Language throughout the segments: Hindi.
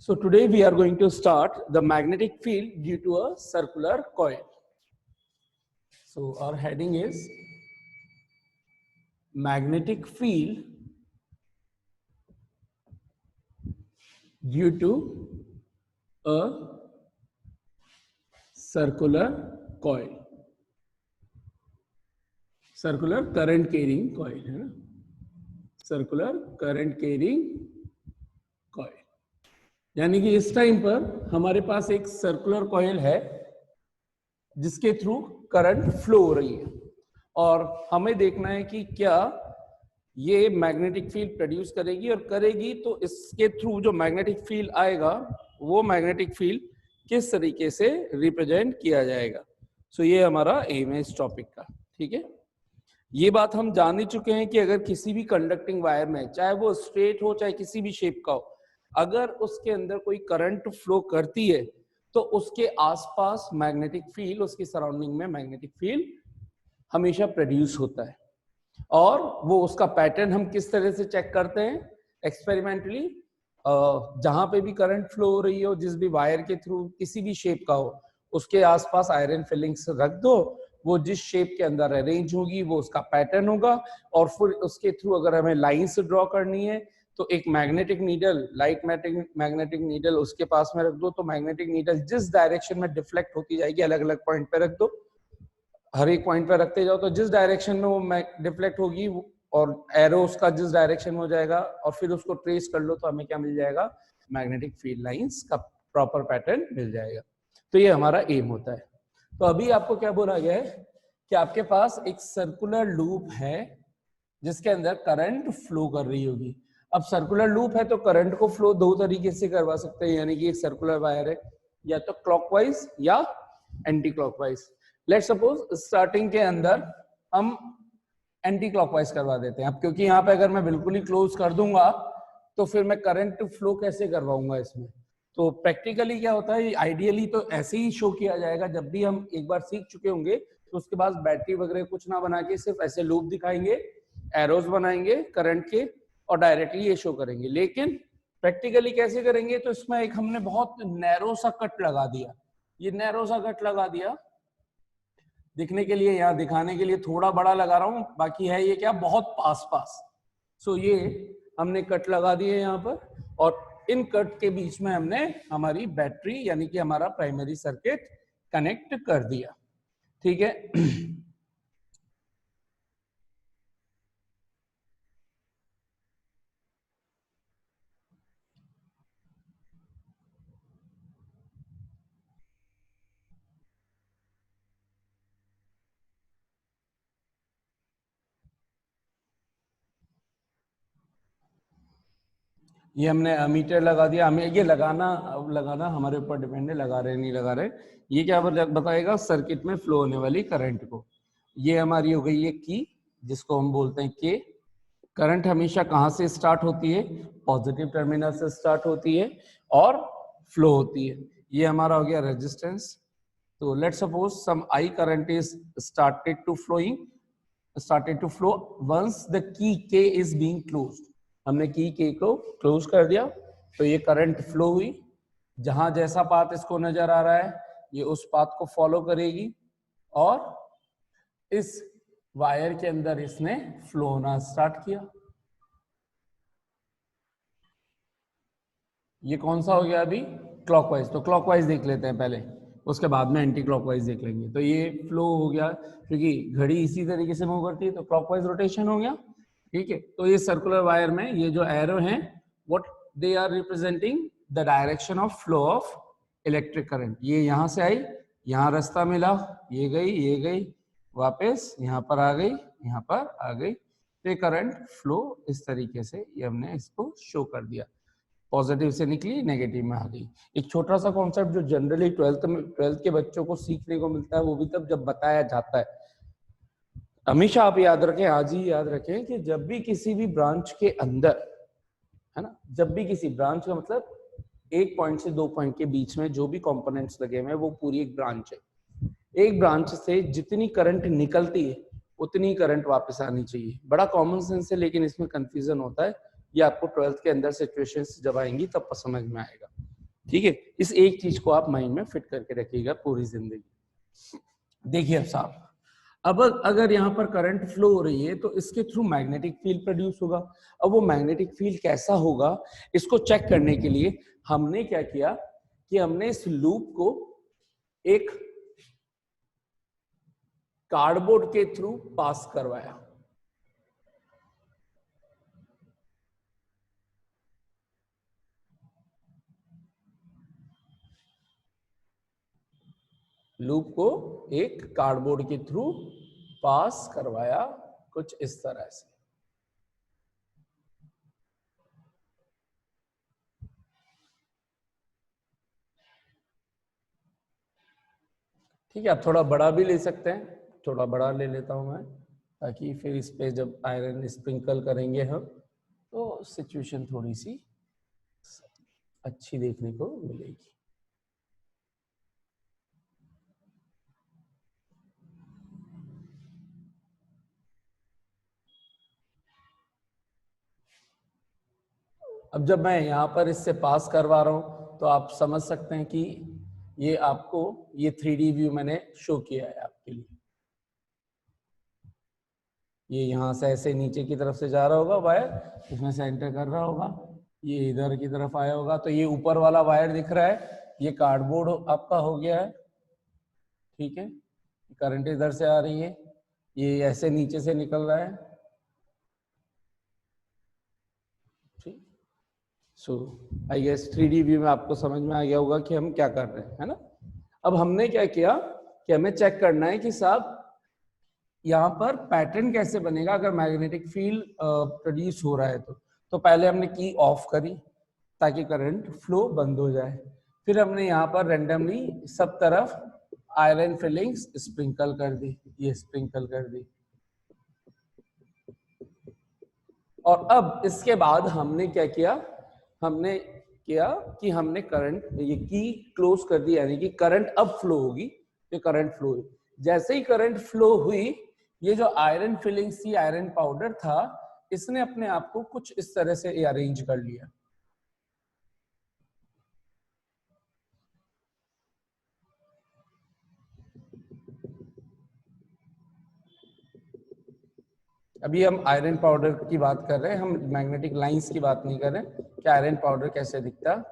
So today we are going to start the magnetic field due to a circular coil. So our heading is magnetic field due to a circular coil. Circular current carrying coil है ना, सर्कुलर करंट कैरिंग कॉइल। यानी कि इस टाइम पर हमारे पास एक सर्कुलर कॉइल है जिसके थ्रू करंट फ्लो हो रही है और हमें देखना है कि क्या ये मैग्नेटिक फील्ड प्रोड्यूस करेगी, और करेगी तो इसके थ्रू जो मैग्नेटिक फील्ड आएगा वो मैग्नेटिक फील्ड किस तरीके से रिप्रेजेंट किया जाएगा। सो ये हमारा एम है इस टॉपिक का। ठीक है, ये बात हम जान ही चुके हैं कि अगर किसी भी कंडक्टिंग वायर में, चाहे वो स्ट्रेट हो चाहे किसी भी शेप का हो, अगर उसके अंदर कोई करंट फ्लो करती है तो उसके आसपास मैग्नेटिक फील्ड, उसकी सराउंडिंग में मैग्नेटिक फील्ड हमेशा प्रोड्यूस होता है। और वो उसका पैटर्न हम किस तरह से चेक करते हैं एक्सपेरिमेंटली, जहां पे भी करंट फ्लो हो रही हो, जिस भी वायर के थ्रू, किसी भी शेप का हो, उसके आसपास आयरन फिलिंग्स रख दो, वो जिस शेप के अंदर अरेंज होगी वो उसका पैटर्न होगा। और फिर उसके थ्रू अगर हमें लाइंस ड्रॉ करनी है तो एक magnetic needle, light magnetic needle उसके पास में रख दो, तो मैग्नेटिक नीडल जिस डायरेक्शन में डिफ्लेक्ट होती जाएगी, अलग अलग पॉइंट पे रख दो, हर एक पॉइंट पे रखते जाओ, तो जिस डायरेक्शन में वो डिफ्लेक्ट होगी और एरो उसका जिस डायरेक्शन में हो जाएगा, और फिर उसको ट्रेस कर लो तो हमें क्या मिल जाएगा, मैग्नेटिक फील्ड लाइंस का प्रॉपर पैटर्न मिल जाएगा। तो ये हमारा एम होता है। तो अभी आपको क्या बोला गया है कि आपके पास एक सर्कुलर लूप है जिसके अंदर करंट फ्लो कर रही होगी। अब सर्कुलर लूप है तो करंट को फ्लो दो तरीके से करवा सकते हैं, यानी कि एक सर्कुलर वायर है, या तो क्लॉकवाइज या anti clockwise. Let's suppose starting के अंदर हम एंटी क्लॉकवाइज करवा देते हैं। अब क्योंकि यहाँ पे अगर मैं बिल्कुल ही क्लोज कर दूंगा तो फिर मैं करंट फ्लो कैसे करवाऊंगा इसमें। तो प्रैक्टिकली क्या होता है, आइडियली तो ऐसे ही शो किया जाएगा, जब भी हम एक बार सीख चुके होंगे तो उसके बाद बैटरी वगैरह कुछ ना बना के सिर्फ ऐसे लूप दिखाएंगे, एरोज बनाएंगे करंट के और डायरेक्टली ये शो करेंगे। लेकिन प्रैक्टिकली कैसे करेंगे, तो इसमें एक हमने बहुत नैरो सा कट लगा दिया। ये नैरो सा कट लगा दिया दिखने के लिए, यहाँ दिखाने के लिए थोड़ा बड़ा लगा रहा हूँ, बाकी है ये क्या, बहुत पास पास। सो ये हमने कट लगा दिए यहाँ पर, और इन कट के बीच में हमने हमारी बैटरी यानी कि हमारा प्राइमरी सर्किट कनेक्ट कर दिया। ठीक है, ये हमने मीटर लगा दिया। हमें ये लगाना हमारे ऊपर डिपेंड है, लगा रहे नहीं लगा रहे। ये क्या बताएगा, सर्किट में फ्लो होने वाली करंट को। ये हमारी हो गई है की, जिसको हम बोलते हैं के। करंट हमेशा कहाँ से स्टार्ट होती है, पॉजिटिव टर्मिनल से स्टार्ट होती है और फ्लो होती है। ये हमारा हो गया रेजिस्टेंस। तो let's suppose some I current is started to flow once the key K is being closed। हमने की के को क्लोज कर दिया तो ये करंट फ्लो हुई। जहां जैसा पाथ इसको नजर आ रहा है ये उस पाथ को फॉलो करेगी और इस वायर के अंदर इसने फ्लो होना स्टार्ट किया। ये कौन सा हो गया अभी, क्लॉकवाइज। तो क्लॉकवाइज देख लेते हैं पहले, उसके बाद में एंटी क्लॉकवाइज देख लेंगे। तो ये फ्लो हो गया, क्योंकि घड़ी इसी तरीके से मूव करती है तो क्लॉकवाइज रोटेशन हो गया। ठीक है, तो ये सर्कुलर वायर में ये जो एरो हैं what they are representing the direction of flow of electric current. ये यहाँ से आई, यहाँ रास्ता मिला, ये गई वापस यहाँ पर आ गई, यहाँ पर आ गई। तो ये करंट फ्लो इस तरीके से ये हमने इसको शो कर दिया। पॉजिटिव से निकली नेगेटिव में आ गई। एक छोटा सा कॉन्सेप्ट जो जनरली ट्वेल्थ के बच्चों को सीखने को मिलता है, वो भी तब जब बताया जाता है। हमेशा आप याद रखें, आज ही याद रखें कि जब भी किसी भी ब्रांच के अंदर, है ना, जब भी किसी ब्रांच का मतलब एक पॉइंट से दो पॉइंट के बीच में जो भी कंपोनेंट्स लगे हुए हैं वो पूरी एक ब्रांच है। एक ब्रांच से जितनी करंट निकलती है उतनी करंट वापस आनी चाहिए। बड़ा कॉमन सेंस है लेकिन इसमें कंफ्यूजन होता है। ये आपको ट्वेल्थ के अंदर सिचुएशंस जब आएंगी तब समझ में आएगा। ठीक है, इस एक चीज को आप माइंड में फिट करके रखिएगा पूरी जिंदगी। देखिए अब साहब, अब अगर यहाँ पर करंट फ्लो हो रही है तो इसके थ्रू मैग्नेटिक फील्ड प्रोड्यूस होगा। अब वो मैग्नेटिक फील्ड कैसा होगा इसको चेक करने के लिए हमने क्या किया कि हमने इस लूप को एक कार्डबोर्ड के थ्रू पास करवाया। लूप को एक कार्डबोर्ड के थ्रू पास करवाया कुछ इस तरह से। ठीक है, आप थोड़ा बड़ा भी ले सकते हैं, थोड़ा बड़ा ले लेता हूं मैं, ताकि फिर इस पे जब आयरन स्प्रिंकल करेंगे हम तो सिचुएशन थोड़ी सी अच्छी देखने को मिलेगी। अब जब मैं यहाँ पर इससे पास करवा रहा हूँ तो आप समझ सकते हैं कि ये आपको ये 3D व्यू मैंने शो किया है आपके लिए। ये यहाँ से ऐसे नीचे की तरफ से जा रहा होगा वायर, इसमें से एंटर कर रहा होगा, ये इधर की तरफ आया होगा, तो ये ऊपर वाला वायर दिख रहा है, ये कार्डबोर्ड आपका हो गया है। ठीक है, करंट इधर से आ रही है, ये ऐसे नीचे से निकल रहा है। ठीक, सो आई गेस 3D व्यू में आपको समझ में आ गया होगा कि हम क्या कर रहे हैं, है ना। अब हमने क्या किया कि हमें चेक करना है कि साहब यहाँ पर पैटर्न कैसे बनेगा अगर मैग्नेटिक फील्ड प्रोड्यूस हो रहा है तो पहले हमने की ऑफ करी ताकि करंट फ्लो बंद हो जाए। फिर हमने यहाँ पर रेंडमली सब तरफ आयरन फिलिंग्स स्प्रिंकल कर दी, ये स्प्रिंकल कर दी। और अब इसके बाद हमने क्या किया, हमने किया कि हमने करंट ये की क्लोज कर दी, यानी कि करंट अब फ्लो होगी। ये करंट फ्लो हुई, जैसे ही करंट फ्लो हुई ये जो आयरन फिलिंग्स थी, आयरन पाउडर था, इसने अपने आप को कुछ इस तरह से अरेंज कर लिया। अभी हम आयरन पाउडर की बात कर रहे हैं, हम मैग्नेटिक लाइंस की बात नहीं कर रहे कि आयरन पाउडर कैसे दिखता।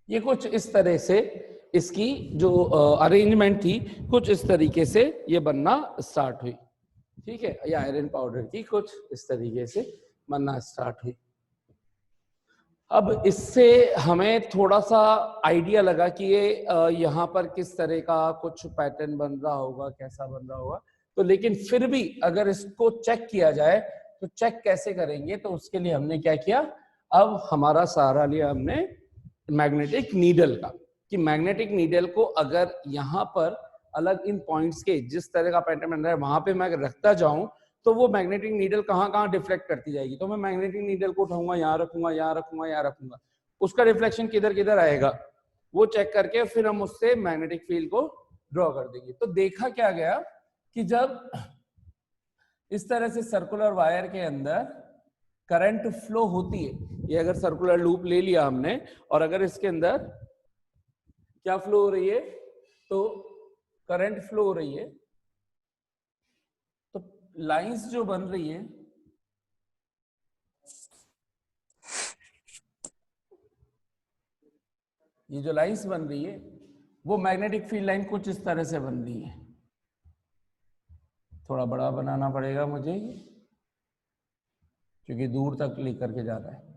ये कुछ इस तरह से इसकी जो अरेंजमेंट थी कुछ इस तरीके से ये बनना स्टार्ट हुई। ठीक है, ये आयरन पाउडर की कुछ इस तरीके से बनना स्टार्ट हुई। अब इससे हमें थोड़ा सा आइडिया लगा कि ये यहाँ पर किस तरह का कुछ पैटर्न बन रहा होगा, कैसा बन रहा होगा। तो लेकिन फिर भी अगर इसको चेक किया जाए तो चेक कैसे करेंगे, तो उसके लिए हमने क्या किया, अब हमारा सहारा लिया हमने मैग्नेटिक नीडल का, कि मैग्नेटिक नीडल को अगर यहाँ पर अलग इन पॉइंट्स के जिस तरह का पैटर्न बन रहा है वहां पे मैं रखता जाऊं तो वो मैग्नेटिक नीडल कहाँ डिफ्लेक्ट करती जाएगी। तो मैं मैग्नेटिक नीडल को उठाऊंगा, यहाँ रखूंगा, यहाँ रखूंगा, यहाँ रखूंगा, उसका रिफ्लेक्शन किधर किधर आएगा वो चेक करके फिर हम उससे मैग्नेटिक फील्ड को ड्रॉ कर देंगे। तो देखा क्या गया कि जब इस तरह से सर्कुलर वायर के अंदर करंट फ्लो होती है, ये अगर सर्कुलर लूप ले लिया हमने और अगर इसके अंदर क्या फ्लो हो रही है, तो करंट फ्लो हो रही है, तो लाइंस जो बन रही है ये जो लाइंस बन रही है वो मैग्नेटिक फील्ड लाइन कुछ इस तरह से बन रही है। थोड़ा बड़ा बनाना पड़ेगा मुझे क्योंकि दूर तक लेकर के जा रहा है।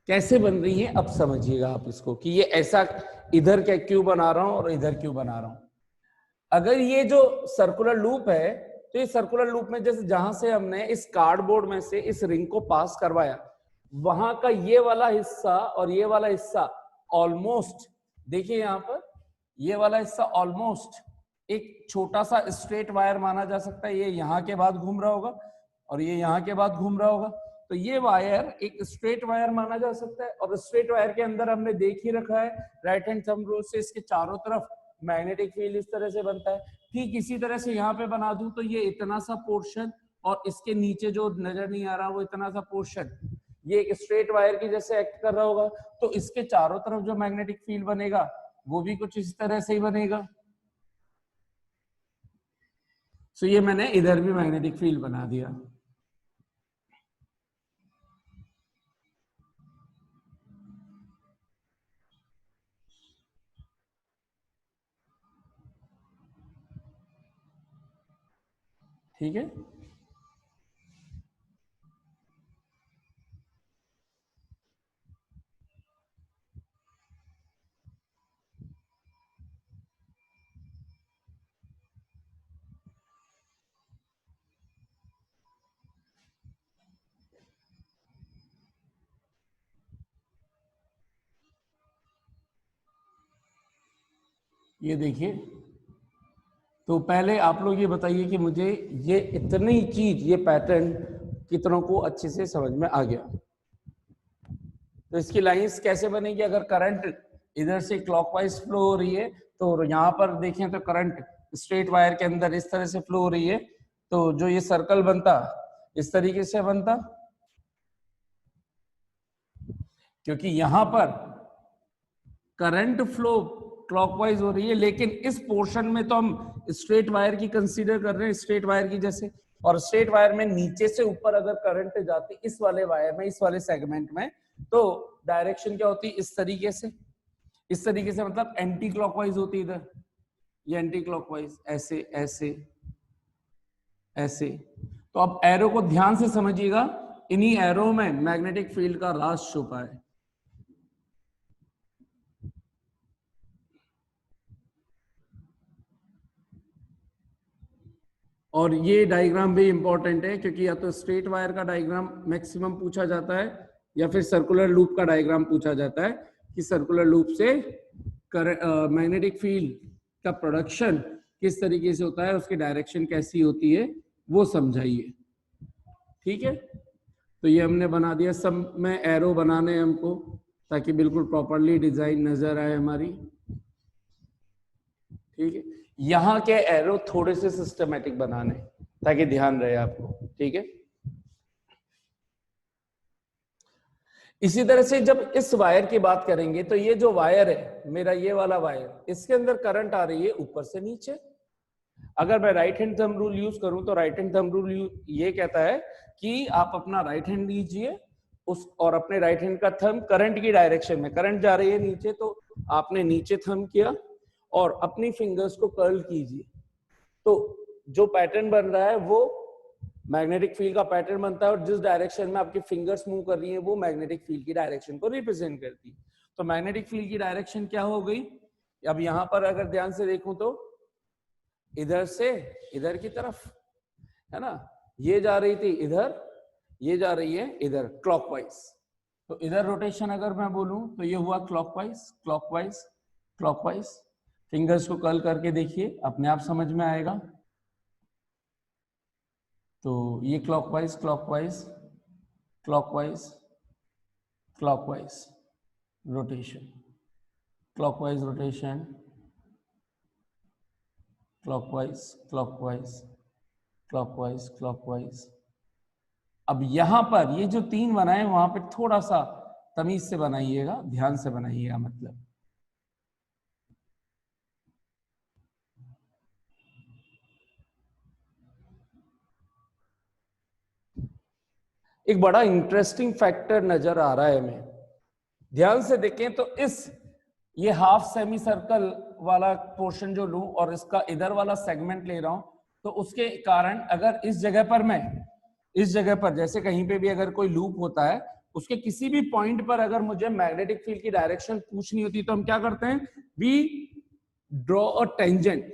कैसे बन रही है अब समझिएगा आप इसको, कि ये ऐसा इधर क्या क्यों बना रहा हूं और इधर क्यों बना रहा हूं। अगर ये जो सर्कुलर लूप है, तो ये सर्कुलर लूप में जैसे जहां से हमने इस कार्डबोर्ड में से इस रिंग को पास करवाया, वहां का ये वाला हिस्सा और ये वाला हिस्सा ऑलमोस्ट, देखिए यहां पर ये वाला हिस्सा ऑलमोस्ट एक छोटा सा स्ट्रेट वायर माना जा सकता है। ये यहां के बाद घूम रहा होगा और ये यहां के बाद घूम रहा होगा, तो ये वायर एक स्ट्रेट वायर माना जा सकता है। और स्ट्रेट वायर के अंदर हमने देख ही रखा है राइट हैंड थंब रूल से इसके चारों तरफ मैग्नेटिक फील्ड इस तरह से बनता है। ठीक इसी तरह से यहाँ पे बना दूं तो ये इतना सा पोर्शन और इसके नीचे जो नजर नहीं आ रहा वो इतना सा पोर्शन, ये एक स्ट्रेट वायर की जैसे एक्ट कर रहा होगा, तो इसके चारों तरफ जो मैग्नेटिक फील्ड बनेगा वो भी कुछ इस तरह से ही बनेगा। तो ये मैंने इधर भी मैग्नेटिक फील्ड बना दिया। ठीक है, ये देखिए। तो पहले आप लोग ये बताइए कि मुझे ये इतनी चीज, ये पैटर्न कितनों को अच्छे से समझ में आ गया। तो इसकी लाइंस कैसे बनेगी, अगर करंट इधर से क्लॉकवाइज फ्लो हो रही है तो यहाँ पर देखें तो करंट स्ट्रेट वायर के अंदर इस तरह से फ्लो हो रही है, तो जो ये सर्कल बनता इस तरीके से बनता, क्योंकि यहां पर करंट फ्लो क्लॉकवाइज हो रही है, लेकिन इस पोर्शन में तो हम स्ट्रेट वायर की कंसीडर कर रहे हैं, स्ट्रेट वायर की जैसे। और स्ट्रेट वायर में नीचे से ऊपर अगर करंट जाती इस वाले वायर में, इस वाले सेगमेंट में, तो डायरेक्शन क्या होती इस तरीके से, इस तरीके से मतलब एंटी क्लॉकवाइज होती इधर, ये एंटी क्लॉकवाइज ऐसे ऐसे ऐसे। तो अब एरो को ध्यान से समझिएगा, इन्हीं एरो में मैग्नेटिक फील्ड का राज छुपा है। और ये डायग्राम भी इंपॉर्टेंट है, क्योंकि या तो स्ट्रेट वायर का डायग्राम मैक्सिमम पूछा जाता है या फिर सर्कुलर लूप का डायग्राम पूछा जाता है, कि सर्कुलर लूप से मैग्नेटिक फील्ड का प्रोडक्शन किस तरीके से होता है, उसकी डायरेक्शन कैसी होती है वो समझाइए। ठीक है, तो ये हमने बना दिया। सब में एरो बनाने हैं हमको, ताकि बिल्कुल प्रॉपरली डिजाइन नजर आए हमारी। ठीक है, यहाँ के एरो थोड़े से सिस्टमेटिक बनाने ताकि ध्यान रहे आपको। ठीक है, इसी तरह से जब इस वायर की बात करेंगे तो ये जो वायर है मेरा, ये वाला वायर, इसके अंदर करंट आ रही है ऊपर से नीचे। अगर मैं right hand thumb rule use करूं तो राइट हैंड थंब रूल ये कहता है कि आप अपना राइट हैंड लीजिए उस, और अपने राइट हैंड का थंब करंट की डायरेक्शन में, करंट जा रही है नीचे तो आपने नीचे थंब किया और अपनी फिंगर्स को कर्ल कीजिए, तो जो पैटर्न बन रहा है वो मैग्नेटिक फील्ड का पैटर्न बनता है, और जिस डायरेक्शन में आपकी फिंगर्स मूव कर रही है वो मैग्नेटिक फील्ड की डायरेक्शन को रिप्रेजेंट करती है। तो मैग्नेटिक फील्ड की डायरेक्शन क्या हो गई, अब यहां पर अगर ध्यान से देखूं तो इधर से इधर की तरफ है ना, ये जा रही थी इधर, ये जा रही है इधर क्लॉकवाइज। तो इधर रोटेशन अगर मैं बोलूं तो ये हुआ क्लॉकवाइज क्लॉकवाइज क्लॉकवाइज। फिंगर्स को कर्ल करके देखिए, अपने आप समझ में आएगा। तो ये clockwise clockwise clockwise clockwise rotation, clockwise rotation, clockwise clockwise clockwise clockwise. अब यहां पर ये जो तीन बनाए वहां पे थोड़ा सा तमीज से बनाइएगा, ध्यान से बनाइएगा। मतलब एक बड़ा इंटरेस्टिंग फैक्टर नजर आ रहा है हमें, ध्यान से देखें तो इस ये हाफ सेमी सर्कल वाला पोर्शन जो लूं और इसका इधर वाला सेगमेंट ले रहा हूं, तो उसके कारण अगर इस जगह पर मैं, इस जगह पर जैसे कहीं पे भी अगर कोई लूप होता है उसके किसी भी पॉइंट पर अगर मुझे मैग्नेटिक फील्ड की डायरेक्शन पूछनी होती तो हम क्या करते हैं, we draw a tangent,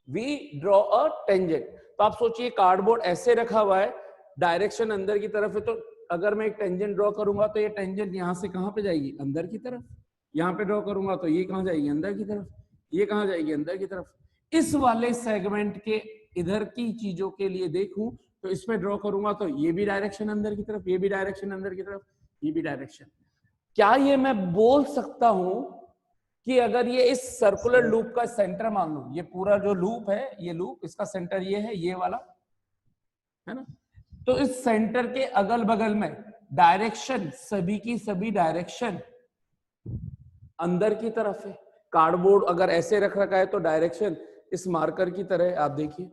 we draw a tangent. तो आप सोचिए कार्डबोर्ड ऐसे रखा हुआ है, डायरेक्शन अंदर की तरफ है, तो अगर मैं एक टेंजेंट ड्रॉ करूंगा तो ये टेंजेंट यहां से कहां पे जाएगी, अंदर की तरफ। यहाँ पे ड्रॉ करूंगा तो ये कहां जाएगी, अंदर की तरफ। ये कहां जाएगी, अंदर की तरफ। इस वाले सेगमेंट के इधर की चीजों के लिए देखूं तो इसमें ड्रॉ करूंगा तो ये भी डायरेक्शन अंदर की तरफ, ये भी डायरेक्शन अंदर की तरफ, ये भी डायरेक्शन। क्या ये मैं बोल सकता हूं कि अगर ये इस सर्कुलर लूप का सेंटर मान लो, ये पूरा जो लूप है, ये लूप, इसका सेंटर ये है, ये वाला है ना, तो इस सेंटर के अगल बगल में डायरेक्शन, सभी की सभी डायरेक्शन अंदर की तरफ है। कार्डबोर्ड अगर ऐसे रख रखा है तो डायरेक्शन इस मार्कर की तरह, आप देखिए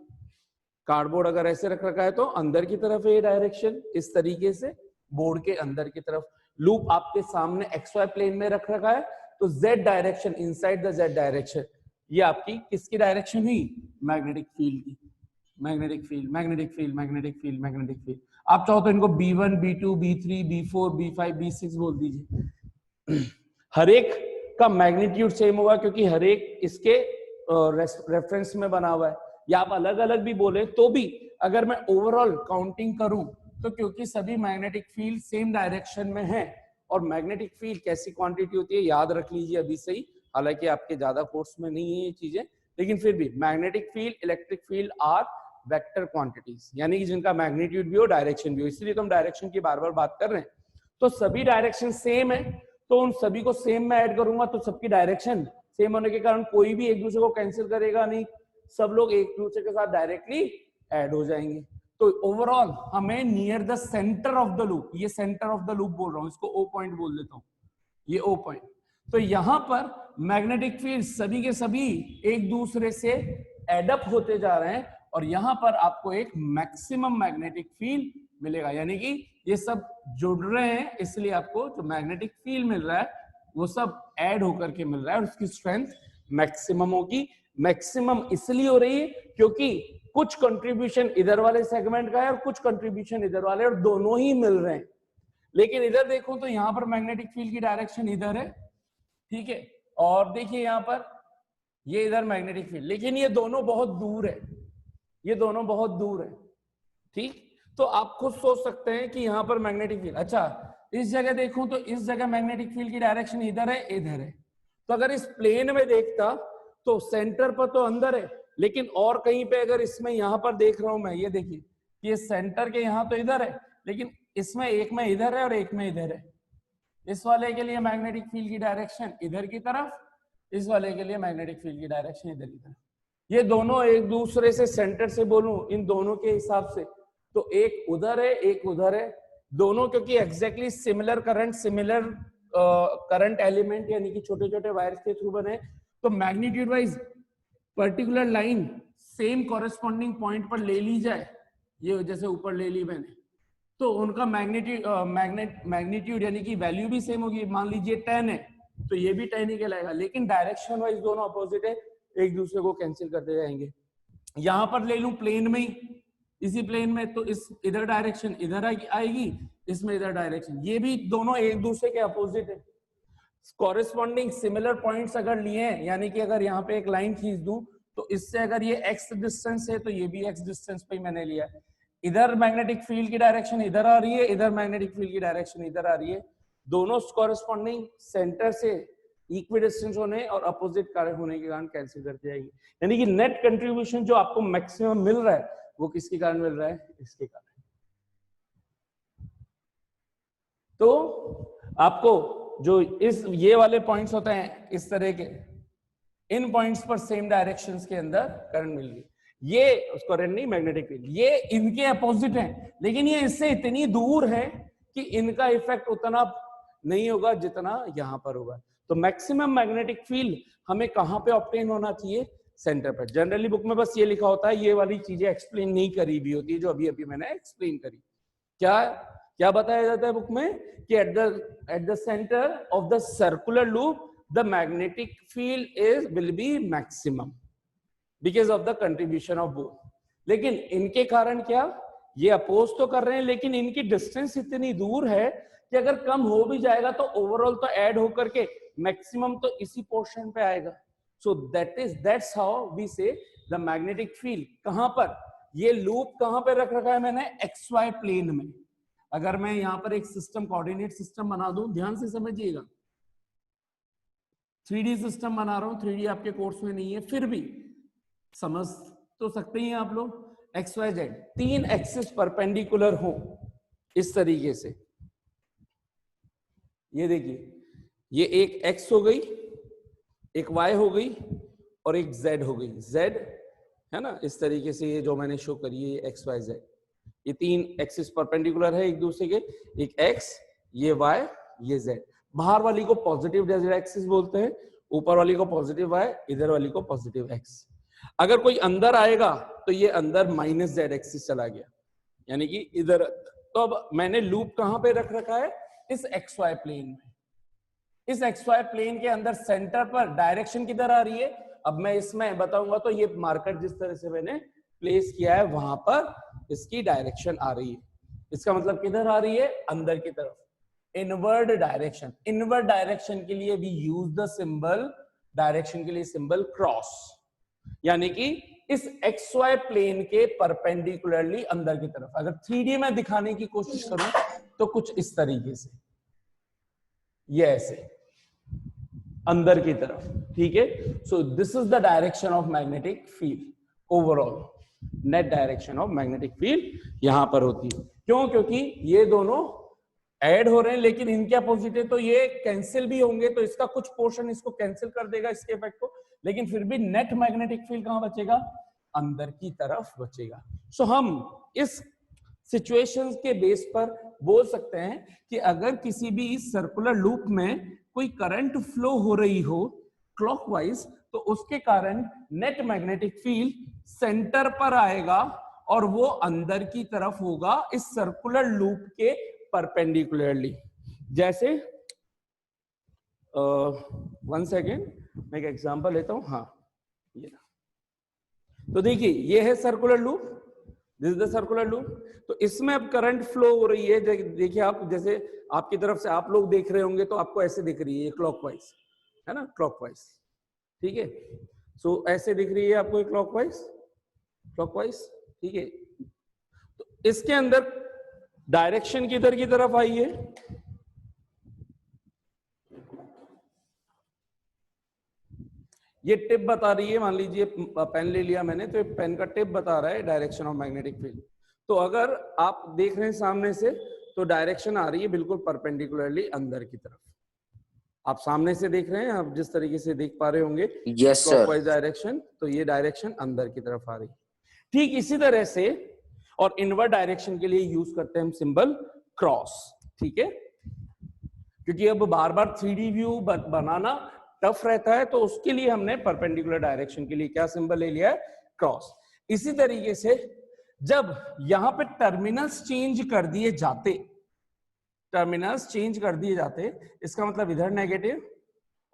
कार्डबोर्ड अगर ऐसे रख रखा है तो अंदर की तरफ है ये डायरेक्शन, इस तरीके से बोर्ड के अंदर की तरफ। लूप आपके सामने XY प्लेन में रख रखा है तो Z direction, inside the Z direction, ये आपकी किसकी डायरेक्शन हुई, मैग्नेटिक फील्ड की। Magnetic field, magnetic field, magnetic field, magnetic field. आप चाहो तो इनको B1, B2, B3, B4, B5, B6 बोल दीजिए। हर एक का मैग्नीट्यूड सेम होगा क्योंकि हर एक इसके रेफरेंस में बना हुआ है। या आप अलग अलग भी बोले तो भी, अगर मैं ओवरऑल काउंटिंग करूं तो क्योंकि सभी मैग्नेटिक फील्ड सेम डायरेक्शन में है, और मैग्नेटिक फील्ड कैसी क्वांटिटी होती है याद रख लीजिए अभी से ही, हालांकि आपके ज्यादा कोर्स में नहीं है ये चीजें, लेकिन फिर भी magnetic field, electric field are vector quantities, यानी कि जिनका मैग्नीट्यूड भी हो, डायरेक्शन भी हो। इसलिए तो हम डायरेक्शन की बार बार बात कर रहे हैं। तो सभी डायरेक्शन सेम है, तो उन सभी को सेम में ऐड करूंगा तो सबकी डायरेक्शन सेम होने के कारण कोई भी एक दूसरे को कैंसिल करेगा नहीं, सब लोग एक दूसरे के साथ डायरेक्टली ऐड हो जाएंगे। तो ओवरऑल हमें near the centre of the loop, ये सेंटर ऑफ द लूप बोल रहा हूं, इसको O पॉइंट बोल देता हूं, ये O पॉइंट। तो यहां पर मैग्नेटिक फील्ड सभी के सभी एक दूसरे से एडअप होते जा रहे हैं, और यहां पर आपको एक मैक्सिमम मैग्नेटिक फील्ड मिलेगा, यानी कि ये सब जुड़ रहे हैं, इसलिए आपको जो मैग्नेटिक फील्ड मिल रहा है वो सब ऐड होकर के मिल रहा है, और उसकी स्ट्रेंथ मैक्सिमम होगी। मैक्सिमम इसलिए हो रही है क्योंकि कुछ कंट्रीब्यूशन इधर वाले सेगमेंट का है और कुछ कंट्रीब्यूशन इधर वाले, और दोनों ही मिल रहे हैं। लेकिन इधर देखो तो यहां पर मैग्नेटिक फील्ड की डायरेक्शन इधर है, ठीक है, और देखिए यहां पर ये इधर मैग्नेटिक फील्ड, लेकिन ये दोनों बहुत दूर है, ये दोनों बहुत दूर है, ठीक। तो आप खुद सोच सकते हैं कि यहां पर मैग्नेटिक फील्ड, अच्छा इस जगह देखूं तो इस जगह मैग्नेटिक फील्ड की डायरेक्शन इधर है, इधर है। तो अगर इस प्लेन में देखता तो सेंटर पर तो अंदर है, लेकिन और कहीं पे अगर इसमें यहां पर देख रहा हूं मैं, ये देखिए ये सेंटर के यहां तो इधर है, लेकिन इसमें एक में इधर है और एक में इधर है। इस वाले के लिए मैग्नेटिक फील्ड की डायरेक्शन इधर की तरफ, इस वाले के लिए मैग्नेटिक फील्ड की डायरेक्शन इधर की तरफ। ये दोनों एक दूसरे से, सेंटर से बोलूं इन दोनों के हिसाब से, तो एक उधर है एक उधर है, दोनों क्योंकि exactly similar current, similar current element यानी कि छोटे छोटे वायर्स के थ्रू बने, तो magnitude wise particular line same corresponding point पर ले ली जाए, ये जैसे ऊपर ले ली मैंने, तो उनका मैग्नीट्यूड यानी कि वैल्यू भी सेम होगी। मान लीजिए 10 है तो ये भी 10 ही कहलाएगा, लेकिन डायरेक्शन वाइज दोनों अपोजिट है, एक दूसरे को कैंसिल करते जाएंगे। यहां पर ले लूं प्लेन में ही, इसी प्लेन में, तो इस इधर डायरेक्शन इधर आएगी, इसमें इधर डायरेक्शन, ये भी दोनों एक दूसरे के अपोजिट है। कॉरेस्पॉन्डिंग सिमिलर पॉइंट्स अगर लिए हैं, यानी कि अगर यहाँ पे एक लाइन खींच दूं तो इससे अगर ये x डिस्टेंस है तो ये भी x डिस्टेंस पे ही मैंने लिया है। इधर मैग्नेटिक फील्ड की डायरेक्शन इधर आ रही है, इधर मैग्नेटिक फील्ड की डायरेक्शन इधर आ रही है, दोनों कॉरेस्पॉन्डिंग सेंटर से इक्वी डिस्टेंस होने और अपोजिट कार्य होने के कारण कैंसिल करती जाएगी। यानी कि नेट कंट्रीब्यूशन जो आपको मैक्सिमम मिल रहा है वो किसके कारण मिल रहा है, इसके कारण। तो आपको जो इस ये वाले पॉइंट्स होते हैं इस तरह के, इन पॉइंट्स पर सेम डायरेक्शंस के अंदर करंट मिल गई, ये करंट नहीं मैग्नेटिक फील्ड, ये इनके अपोजिट हैं, लेकिन ये इससे इतनी दूर है कि इनका इफेक्ट उतना नहीं होगा जितना यहां पर होगा। तो मैक्सिमम मैग्नेटिक फील्ड हमें कहां पे ऑब्टेन होना चाहिए, सेंटर पर। जनरली बुक में बस ये लिखा होता है, ये वाली चीजें एक्सप्लेन नहीं करी भी होती है जो अभी अभी मैंने एक्सप्लेन करी। क्या बताया जाता है बुक में कि at the centre of the circular loop the magnetic field will be maximum because of the contribution of both. लेकिन इनके कारण क्या, ये अपोज तो कर रहे हैं लेकिन इनकी डिस्टेंस इतनी दूर है कि अगर कम हो भी जाएगा तो ओवरऑल तो ऐड होकर के मैक्सिमम तो इसी पोर्शन पे आएगा। सो दैट्स हाउ वी से द मैग्नेटिक फील्ड। कहां पर ये लूप कहां पे रख रखा है मैंने, एक्स वाई प्लेन में। अगर मैं यहां पर एक सिस्टम कोऑर्डिनेट सिस्टम बना दूं, ध्यान से समझिएगा, 3D सिस्टम बना रहा हूं, 3D आपके कोर्स में नहीं है, फिर भी समझ तो सकते ही हैं आप लोग। X Y Z 3 axis perpendicular हो इस तरीके से, ये देखिए, ये एक x हो गई, एक y हो गई और एक z हो गई। z है ना, इस तरीके से ये जो मैंने शो करी है, ये x y z, ये 3 एक्सिस परपेंडिकुलर है एक दूसरे के, एक x, ये y, ये z। बाहर वाली को पॉजिटिव z एक्सिस बोलते हैं, ऊपर वाली को पॉजिटिव y, इधर वाली को पॉजिटिव x। अगर कोई अंदर आएगा तो ये अंदर माइनस z एक्सिस चला गया, यानी कि इधर। तो अब मैंने लूप कहां पे रख रखा है, इस एक्स वाई प्लेन में। इस एक्स वाई प्लेन के अंदर सेंटर पर डायरेक्शन किधर आ रही है, अब मैं इसमें बताऊंगा तो ये मार्कर जिस तरह से मैंने प्लेस किया है वहां पर इसकी डायरेक्शन आ रही है। इसका मतलब किधर आ रही है, अंदर की तरफ, इनवर्ड डायरेक्शन। इनवर्ड डायरेक्शन के लिए भी यूज द सिंबल, डायरेक्शन के लिए सिंबल क्रॉस, यानी कि इस एक्स वाई प्लेन के परपेंडिकुलरली अंदर की तरफ। अगर 3D में दिखाने की कोशिश करूं तो कुछ इस तरीके से, ये ऐसे अंदर की तरफ, ठीक है। सो this is the direction of magnetic field, overall net direction of magnetic field यहां पर होती है। क्यों, क्योंकि ये दोनों ऐड हो रहे हैं, लेकिन इनके अपोजिट है तो ये कैंसिल भी होंगे, तो इसका कुछ पोर्शन इसको कैंसिल कर देगा, इसके इफेक्ट को, लेकिन फिर भी नेट मैग्नेटिक फील्ड कहां बचेगा, अंदर की तरफ बचेगा। सो हम इस सिचुएशंस के बेस पर बोल सकते हैं कि अगर किसी भी सर्कुलर लूप में कोई करंट फ्लो हो रही हो क्लॉकवाइज, तो उसके कारण नेट मैग्नेटिक फील्ड सेंटर पर आएगा और वो अंदर की तरफ होगा इस सर्कुलर लूप के परपेंडिकुलरली। जैसे 1 सेकेंड, मैं एक एग्जांपल लेता हूं। हाँ, ये तो देखिए, ये है circular loop, this is the circular loop. तो इसमें अब करंट फ्लो हो रही है, देखिए आप, जैसे आपकी तरफ से आप लोग देख रहे होंगे तो आपको ऐसे दिख रही है, क्लॉकवाइज है ना, क्लॉकवाइज, ठीक है। सो ऐसे दिख रही है आपको क्लॉकवाइज, क्लॉकवाइज, ठीक है। तो इसके अंदर डायरेक्शन किधर की तरफ आई है, ये टिप बता रही है, मान लीजिए पेन ले लिया मैंने, तो पेन का टिप बता रहा है डायरेक्शन ऑफ मैग्नेटिक फील्ड। तो अगर आप देख रहे हैं सामने से तो डायरेक्शन आ रही है बिल्कुल परपेंडिकुलरली अंदर की तरफ। आप सामने से देख रहे हैं, आप जिस तरीके से देख पा रहे होंगे, यस सर, क्लॉकवाइज डायरेक्शन, तो ये डायरेक्शन अंदर की तरफ आ रही है। ठीक इसी तरह से, और इनवर्ड डायरेक्शन के लिए यूज करते हैं हम सिंबल क्रॉस, ठीक है। क्योंकि अब बार बार 3D व्यू बनाना टफ रहता है, तो उसके लिए हमने परपेंडिकुलर डायरेक्शन के लिए क्या सिंबल ले लिया है, क्रॉस। इसी तरीके से जब यहां पे टर्मिनल्स चेंज कर दिए जाते, टर्मिनल्स चेंज कर दिए जाते, इसका मतलब इधर नेगेटिव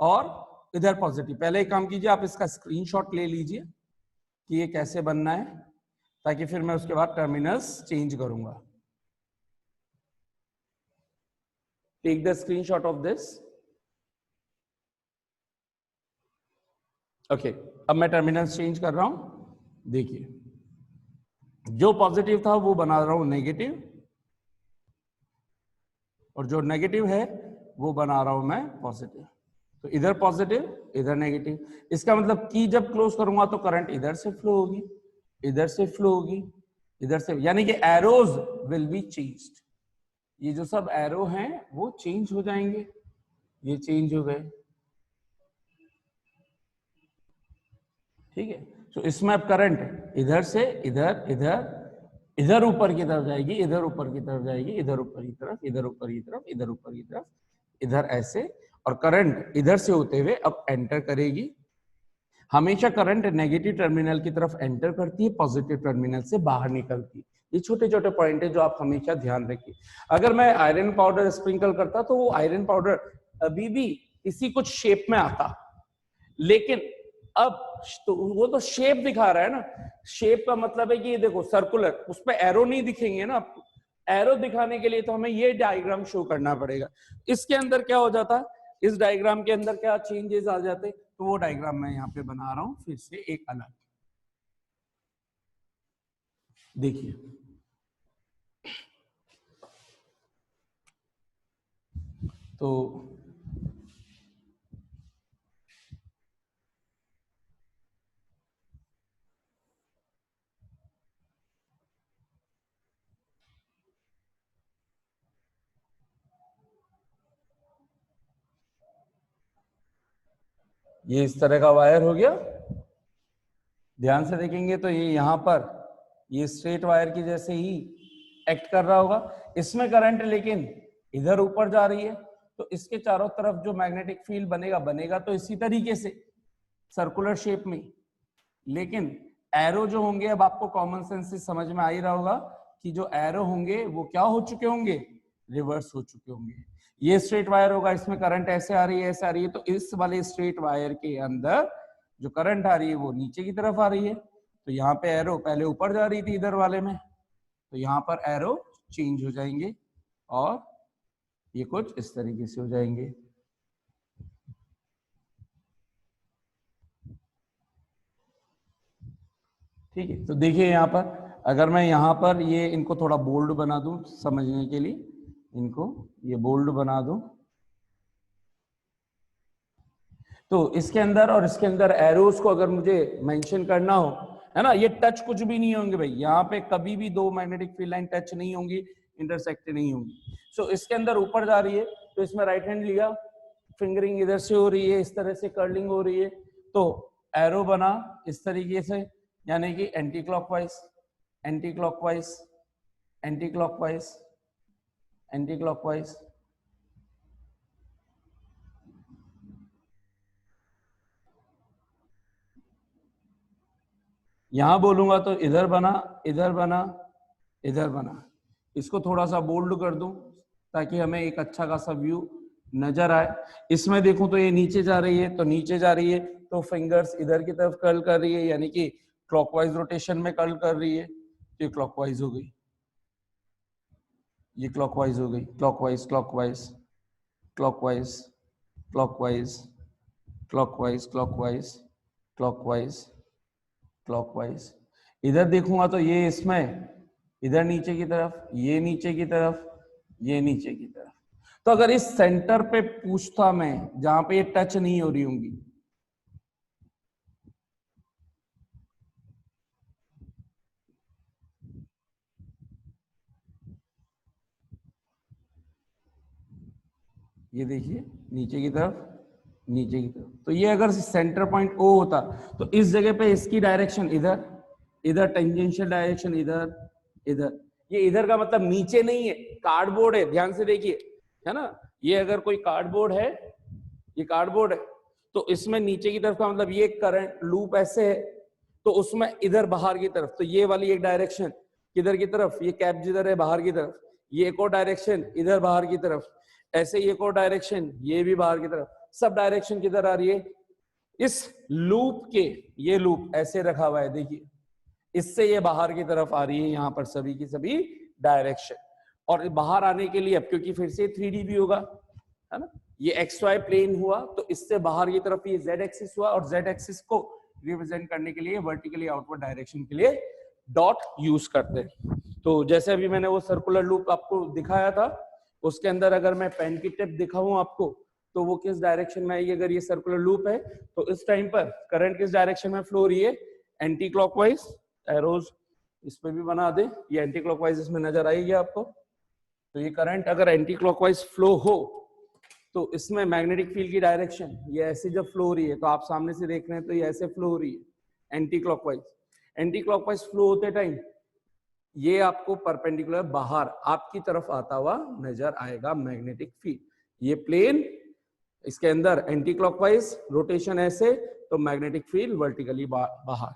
और इधर पॉजिटिव। पहले एक काम कीजिए, आप इसका स्क्रीनशॉट ले लीजिए कि ये कैसे बनना है, ताकि फिर मैं उसके बाद टर्मिनल्स चेंज करूंगा। Take the screenshot of this. Okay, अब मैं टर्मिनल्स चेंज कर रहा हूं। देखिए, जो पॉजिटिव था वो बना रहा हूं नेगेटिव, और जो नेगेटिव है वो बना रहा हूं मैं पॉजिटिव। तो इधर पॉजिटिव, इधर नेगेटिव। इसका मतलब कि जब क्लोज करूंगा तो करंट इधर से फ्लो होगी, इधर से फ्लो होगी, इधर से, यानी कि एरोज विल बी चेंज्ड। ये जो सब एरो हैं वो चेंज हो जाएंगे, ये चेंज हो गए, ठीक है। तो इसमें अब करंट इधर से इधर, इधर, इधर ऊपर की तरफ जाएगी, इधर ऊपर की तरफ जाएगी, इधर ऊपर की तरफ, इधर ऊपर की तरफ, इधर ऊपर की तरफ, इधर ऐसे, और करंट इधर से होते हुए अब एंटर करेगी। हमेशा करंट नेगेटिव टर्मिनल की तरफ एंटर करती है, पॉजिटिव टर्मिनल से बाहर निकलती है। ये छोटे छोटे पॉइंट है जो आप हमेशा ध्यान रखिए। अगर मैं आयरन पाउडर स्प्रिंकल करता तो वो आयरन पाउडर अभी भी इसी कुछ शेप में आता, लेकिन अब तो वो तो शेप दिखा रहा है ना। शेप का मतलब है कि ये देखो सर्कुलर, उस पे एरो नहीं दिखेंगे ना आपको, एरो दिखाने के लिए तो हमें ये डायग्राम शो करना पड़ेगा। इसके अंदर क्या हो जाता, इस डायग्राम के अंदर क्या चेंजेस आ जाते, तो वो डायग्राम मैं यहाँ पे बना रहा हूं फिर से एक अलग। देखिए तो ये इस तरह का वायर हो गया, ध्यान से देखेंगे तो ये यहां पर ये स्ट्रेट वायर की जैसे ही एक्ट कर रहा होगा, इसमें करंट लेकिन इधर ऊपर जा रही है, तो इसके चारों तरफ जो मैग्नेटिक फील्ड बनेगा तो इसी तरीके से सर्कुलर शेप में। लेकिन एरो जो होंगे, अब आपको कॉमन सेंस से समझ में आ ही रहा होगा कि जो एरो होंगे वो क्या हो चुके होंगे, रिवर्स हो चुके होंगे। ये स्ट्रेट वायर होगा, इसमें करंट ऐसे आ रही है ऐसे आ रही है, तो इस वाले स्ट्रेट वायर के अंदर जो करंट आ रही है वो नीचे की तरफ आ रही है। तो यहाँ पे एरो पहले ऊपर जा रही थी इधर वाले में, तो यहाँ पर एरो चेंज हो जाएंगे और ये कुछ इस तरीके से हो जाएंगे। ठीक है, तो देखिए यहाँ पर अगर मैं यहाँ पर ये इनको थोड़ा बोल्ड बना दूं समझने के लिए, इनको ये बोल्ड बना दूं, तो इसके अंदर और इसके अंदर एरोस को अगर मुझे मेंशन करना हो, है ना, ये टच कुछ भी नहीं होंगे भाई, यहाँ पे कभी भी दो मैग्नेटिक फील्ड लाइन टच नहीं होंगी, इंटरसेक्ट नहीं होंगी। सो इसके अंदर ऊपर जा रही है, तो इसमें राइट हैंड लिया, फिंगरिंग इधर से हो रही है, इस तरह से कर्लिंग हो रही है, तो एरो बना इस तरीके से, यानी कि anti clockwise anti clockwise anti clockwise anti clockwise. यहां बोलूंगा तो इधर बना इधर बना इधर बना। इसको थोड़ा सा बोल्ड कर दूं ताकि हमें एक अच्छा खासा व्यू नजर आए। इसमें देखूं तो ये नीचे जा रही है, तो नीचे जा रही है तो फिंगर्स इधर की तरफ कर्ल कर रही है, यानी कि क्लॉकवाइज रोटेशन में कर्ल कर रही है, तो ये क्लॉकवाइज हो गई, ये क्लॉकवाइज हो गई, clockwise clockwise clockwise clockwise clockwise clockwise clockwise clockwise. इधर देखूंगा तो ये इसमें इधर नीचे की तरफ, ये नीचे की तरफ, ये नीचे की तरफ। तो अगर इस सेंटर पे पूछता मैं जहां पे ये टच नहीं हो रही होंगी, ये देखिए नीचे की तरफ नीचे की तरफ, तो ये अगर सेंटर पॉइंट ओ होता तो इस जगह पे इसकी डायरेक्शन इधर, इधर टेंजेंशियल डायरेक्शन इधर इधर। ये इधर का मतलब नीचे नहीं है, कार्डबोर्ड है, ध्यान से देखिए, है ना, ये अगर कोई कार्डबोर्ड है, ये कार्डबोर्ड है, तो इसमें नीचे की तरफ का मतलब ये करंट लूप ऐसे है, तो उसमें इधर बाहर की तरफ, तो ये वाली एक डायरेक्शन किधर की तरफ, ये कैप जिधर है बाहर की तरफ, ये एक और डायरेक्शन इधर बाहर की तरफ, ऐसे ही एक और डायरेक्शन ये भी बाहर की तरफ, सब डायरेक्शन किधर आ रही है, इस लूप के, ये लूप ऐसे रखा हुआ है देखिए, इससे ये बाहर की तरफ आ रही है, यहां पर सभी की सभी डायरेक्शन। और बाहर आने के लिए अब क्योंकि फिर से 3D भी होगा, है ना, ये एक्स वाई प्लेन हुआ, तो इससे बाहर की तरफ ये जेड एक्सिस हुआ, और जेड एक्सिस को रिप्रेजेंट करने के लिए वर्टिकली आउटवर्ड डायरेक्शन के लिए डॉट यूज करते हैं। तो जैसे अभी मैंने वो सर्कुलर लूप आपको दिखाया था, उसके अंदर अगर मैं पेन की टिप दिखाऊं आपको, तो वो किस डायरेक्शन में आएगी, अगर ये सर्कुलर लूप है तो इस टाइम पर करंट किस डायरेक्शन में फ्लो हो रही है, एंटी क्लॉकवाइज। एरोज इस पे भी बना दे, ये एंटी क्लॉकवाइज इसमें नजर आएगी आपको। तो ये करंट अगर एंटी क्लॉकवाइज फ्लो हो तो इसमें मैग्नेटिक फील्ड की डायरेक्शन ये ऐसे जब फ्लो हो रही है, तो आप सामने से देख रहे हैं तो ये ऐसे फ्लो हो रही है anti clockwise. Anti clockwise flow होते टाइम ये आपको परपेंडिकुलर बाहर आपकी तरफ आता हुआ नजर आएगा मैग्नेटिक फील्ड। ये प्लेन, इसके अंदर एंटी क्लॉकवाइज रोटेशन ऐसे, तो मैग्नेटिक फील्ड वर्टिकली बाहर।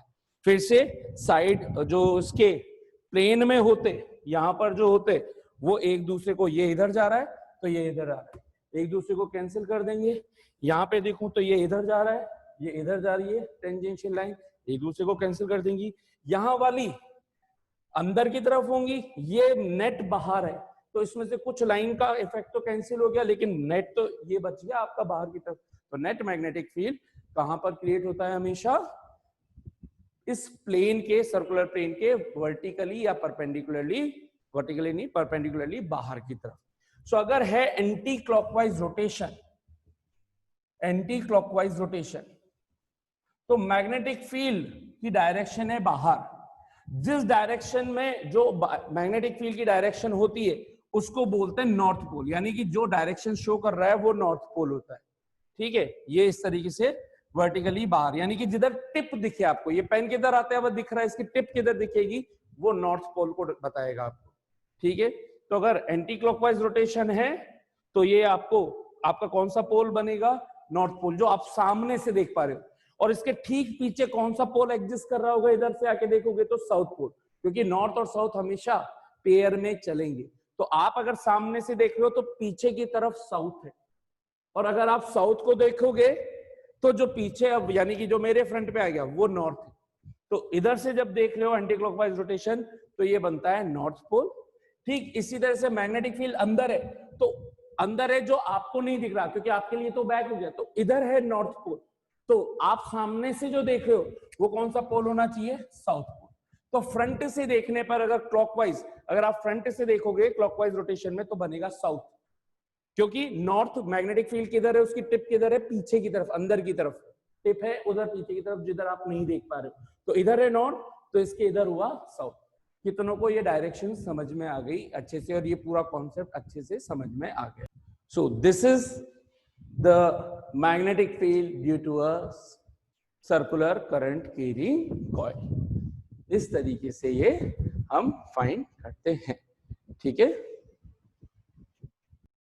फिर से साइड जो इसके प्लेन में होते, यहां पर जो होते वो एक दूसरे को, ये इधर जा रहा है तो ये इधर आ रहा है, एक दूसरे को कैंसिल कर देंगे। यहाँ पे देखूं तो ये इधर जा रहा है, ये इधर जा रही है टेंजेंशियल लाइन, एक दूसरे को कैंसिल कर देंगी। यहाँ वाली अंदर की तरफ होंगी, ये नेट बाहर है, तो इसमें से कुछ लाइन का इफेक्ट तो कैंसिल हो गया, लेकिन नेट तो ये बच गया आपका बाहर की तरफ। तो नेट मैग्नेटिक फील्ड कहां पर क्रिएट होता है? हमेशा इस प्लेन के, सर्कुलर प्लेन के वर्टिकली या परपेंडिकुलरली, वर्टिकली नहीं, परपेंडिकुलरली बाहर की तरफ। सो अगर है anti clockwise rotation, anti clockwise rotation, तो मैग्नेटिक फील्ड की डायरेक्शन है बाहर। जिस डायरेक्शन में जो मैग्नेटिक फील्ड की डायरेक्शन होती है उसको बोलते हैं नॉर्थ पोल, यानी कि जो डायरेक्शन शो कर रहा है वो नॉर्थ पोल होता है। ठीक है, ये इस तरीके से वर्टिकली बाहर, यानी कि जिधर टिप दिखे आपको, ये पेन किधर आते हुए दिख रहा है, इसकी टिप किधर दिखेगी, वो नॉर्थ पोल को बताएगा आपको। ठीक है, तो अगर एंटी क्लॉकवाइज रोटेशन है तो ये आपको, आपका कौन सा पोल बनेगा? नॉर्थ पोल, जो आप सामने से देख पा रहे हो। और इसके ठीक पीछे कौन सा पोल एग्जिस्ट कर रहा होगा? इधर से आके देखोगे तो साउथ पोल, क्योंकि नॉर्थ और साउथ हमेशा पेयर में चलेंगे। तो आप अगर सामने से देख रहे हो तो पीछे की तरफ साउथ है, और अगर आप साउथ को देखोगे तो जो पीछे, अब यानी कि जो मेरे फ्रंट पे आ गया वो नॉर्थ है। तो इधर से जब देख रहे हो एंटी क्लॉकवाइज रोटेशन तो ये बनता है नॉर्थ पोल। ठीक इसी तरह से मैग्नेटिक फील्ड अंदर है, तो अंदर है जो आपको नहीं दिख रहा क्योंकि आपके लिए तो बैक हो गया, तो इधर है नॉर्थ पोल। तो आप सामने से जो देख रहे हो वो कौन सा पोल होना चाहिए? South pole. तो फ्रंट से देखने पर अगर क्लॉकवाइज, अगर आप फ्रंट से देखोगे क्लॉकवाइज रोटेशन में तो बनेगा साउथ, क्योंकि नॉर्थ मैग्नेटिक फील्ड किधर है, उसकी टिप किधर है? पीछे की तरफ, अंदर की तरफ टिप है, उधर पीछे की तरफ जिधर आप नहीं देख पा रहे हो। तो इधर है नॉर्थ, तो इसके इधर हुआ साउथ। कितनों को ये डायरेक्शन समझ में आ गई अच्छे से, और ये पूरा कॉन्सेप्ट अच्छे से समझ में आ गया। So this is the magnetic field due to a circular current carrying coil. इस तरीके से ये हम फाइंड करते हैं। ठीक है।